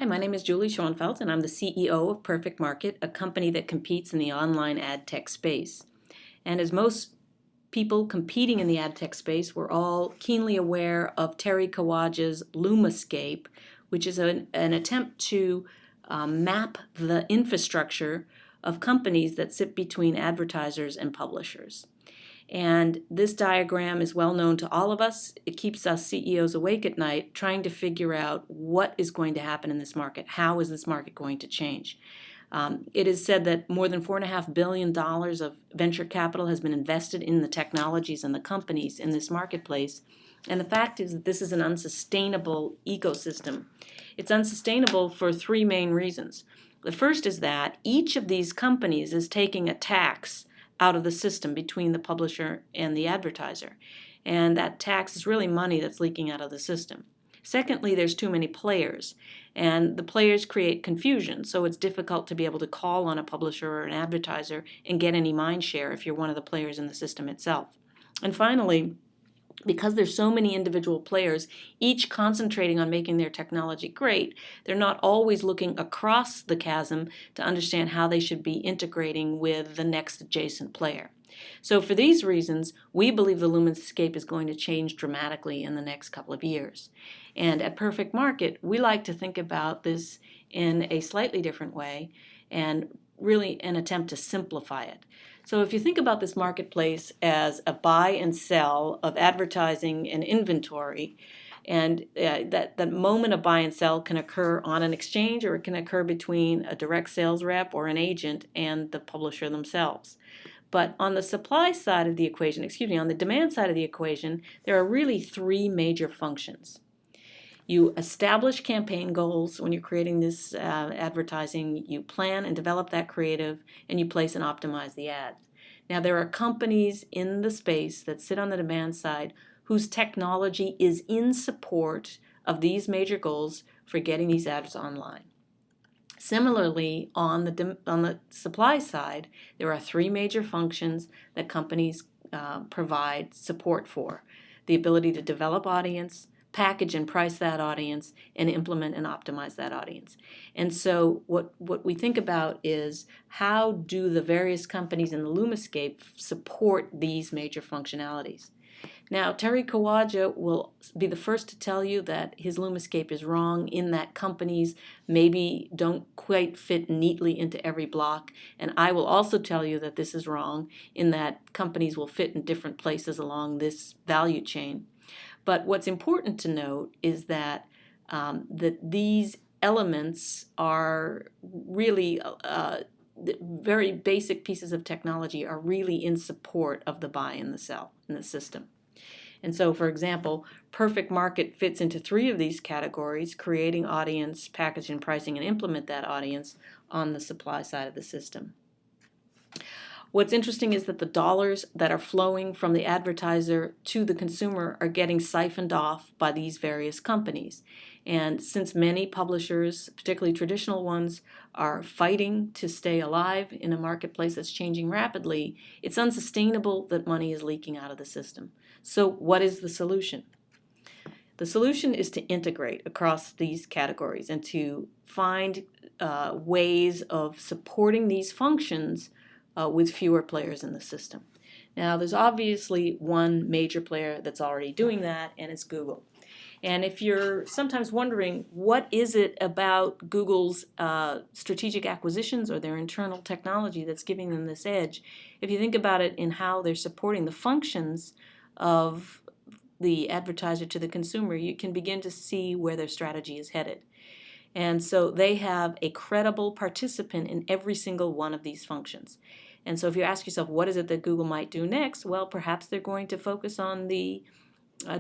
Hi, my name is Julie Schoenfeld, and I'm the CEO of Perfect Market, a company that competes in the online ad tech space. And as most people competing in the ad tech space, we're all keenly aware of Terry Kawaja's LUMAscape, which is an attempt to map the infrastructure of companies that sit between advertisers and publishers. And this diagram is well known to all of us. It keeps us CEOs awake at night trying to figure out what is going to happen in this market. How is this market going to change? It is said that more than $4.5 billion of venture capital has been invested in the technologies and the companies in this marketplace. And the fact is that this is an unsustainable ecosystem. It's unsustainable for three main reasons. The first is that each of these companies is taking a tax out of the system between the publisher and the advertiser. And that tax is really money that's leaking out of the system. Secondly, there's too many players, and the players create confusion, so it's difficult to be able to call on a publisher or an advertiser and get any mind share if you're one of the players in the system itself. And finally, because there's so many individual players, each concentrating on making their technology great, they're not always looking across the chasm to understand how they should be integrating with the next adjacent player. So for these reasons, we believe the LUMAscape is going to change dramatically in the next couple of years. And at Perfect Market, we like to think about this in a slightly different way and really an attempt to simplify it. So if you think about this marketplace as a buy and sell of advertising and inventory, and that moment of buy and sell can occur on an exchange, or it can occur between a direct sales rep or an agent and the publisher themselves. But on the supply side of the equation, on the demand side of the equation, there are really three major functions. You establish campaign goals when you're creating this advertising. You plan and develop that creative, and you place and optimize the ads. Now, there are companies in the space that sit on the demand side whose technology is in support of these major goals for getting these ads online. Similarly, on the supply side, there are three major functions that companies provide support for: the ability to develop audience, package and price that audience, and implement and optimize that audience. And so what we think about is, how do the various companies in the LUMAscape support these major functionalities? Now, Terry Kawaja will be the first to tell you that his LUMAscape is wrong, in that companies maybe don't quite fit neatly into every block. And I will also tell you that this is wrong, in that companies will fit in different places along this value chain. But what's important to note is that these elements are really very basic pieces of technology, are really in support of the buy and the sell in the system. And so, for example, Perfect Market fits into three of these categories: creating audience, package and pricing, and implement that audience on the supply side of the system. What's interesting is that the dollars that are flowing from the advertiser to the consumer are getting siphoned off by these various companies. And since many publishers, particularly traditional ones, are fighting to stay alive in a marketplace that's changing rapidly, it's unsustainable that money is leaking out of the system. So what is the solution? The solution is to integrate across these categories and to find ways of supporting these functions with fewer players in the system. Now, there's obviously one major player that's already doing that, and it's Google. And if you're sometimes wondering, what is it about Google's strategic acquisitions or their internal technology that's giving them this edge? If you think about it in how they're supporting the functions of the advertiser to the consumer, you can begin to see where their strategy is headed. And so they have a credible participant in every single one of these functions. And so if you ask yourself, what is it that Google might do next? Well, perhaps they're going to focus on the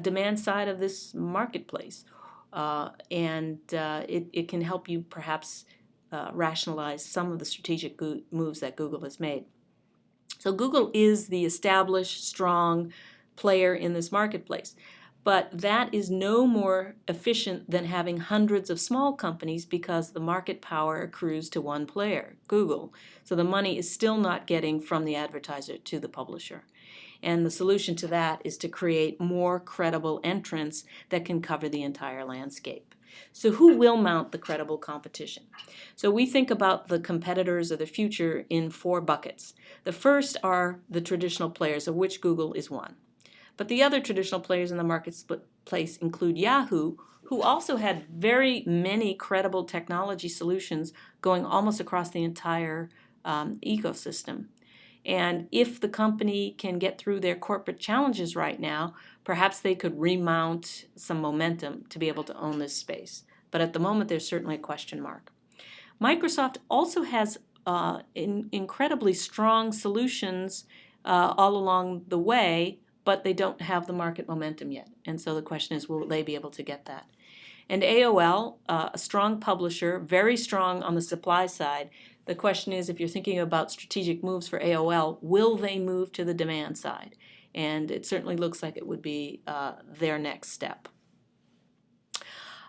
demand side of this marketplace. It can help you perhaps rationalize some of the strategic moves that Google has made. So Google is the established, strong player in this marketplace. But that is no more efficient than having hundreds of small companies, because the market power accrues to one player, Google. So the money is still not getting from the advertiser to the publisher. And the solution to that is to create more credible entrants that can cover the entire landscape. So who will mount the credible competition? So we think about the competitors of the future in 4 buckets. The first are the traditional players, of which Google is one. But the other traditional players in the marketplace include Yahoo, who also had very many credible technology solutions going almost across the entire ecosystem. And if the company can get through their corporate challenges right now, perhaps they could remount some momentum to be able to own this space. But at the moment, there's certainly a question mark. Microsoft also has incredibly strong solutions all along the way, but they don't have the market momentum yet. And so the question is, will they be able to get that? And AOL, a strong publisher, very strong on the supply side. The question is, if you're thinking about strategic moves for AOL, will they move to the demand side? And it certainly looks like it would be their next step.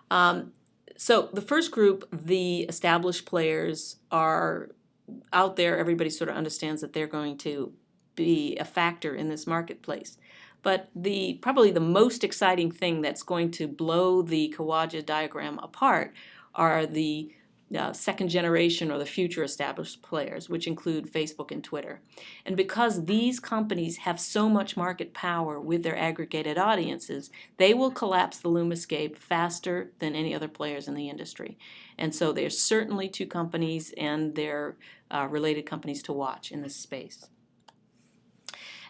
So the first group, the established players, are out there. Everybody sort of understands that they're going to be a factor in this marketplace. But probably the most exciting thing that's going to blow the Kawaja diagram apart are the second generation or the future established players, which include Facebook and Twitter. And because these companies have so much market power with their aggregated audiences, they will collapse the LUMAscape faster than any other players in the industry. And so there's certainly 2 companies and their related companies to watch in this space.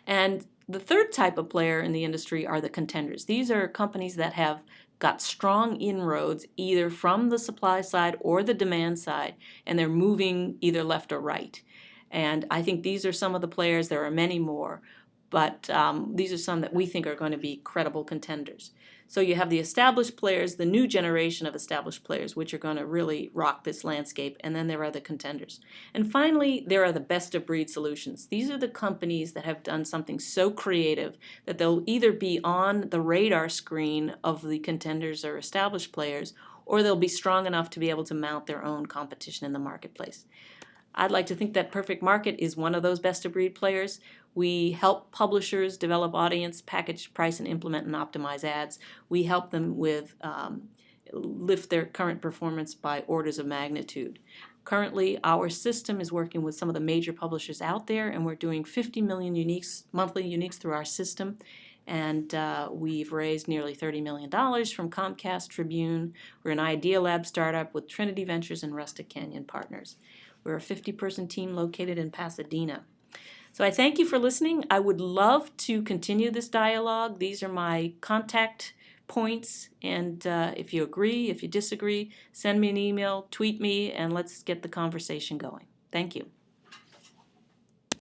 And the third type of player in the industry are the contenders. These are companies that have got strong inroads either from the supply side or the demand side, and they're moving either left or right. And I think these are some of the players. There are many more, but these are some that we think are going to be credible contenders. So you have the established players, the new generation of established players, which are going to really rock this landscape, and then there are the contenders. And finally, there are the best-of-breed solutions. These are the companies that have done something so creative that they'll either be on the radar screen of the contenders or established players, or they'll be strong enough to be able to mount their own competition in the marketplace. I'd like to think that Perfect Market is one of those best-of-breed players. We help publishers develop audience, package, price, and implement and optimize ads. We help them with lift their current performance by orders of magnitude. Currently, our system is working with some of the major publishers out there, and we're doing 50 million monthly uniques through our system. And we've raised nearly $30 million from Comcast, Tribune. We're an Idea Lab startup with Trinity Ventures and Rustic Canyon Partners. We're a 50-person team located in Pasadena. So I thank you for listening. I would love to continue this dialogue. These are my contact points, and if you agree, if you disagree, send me an email, tweet me, and let's get the conversation going. Thank you.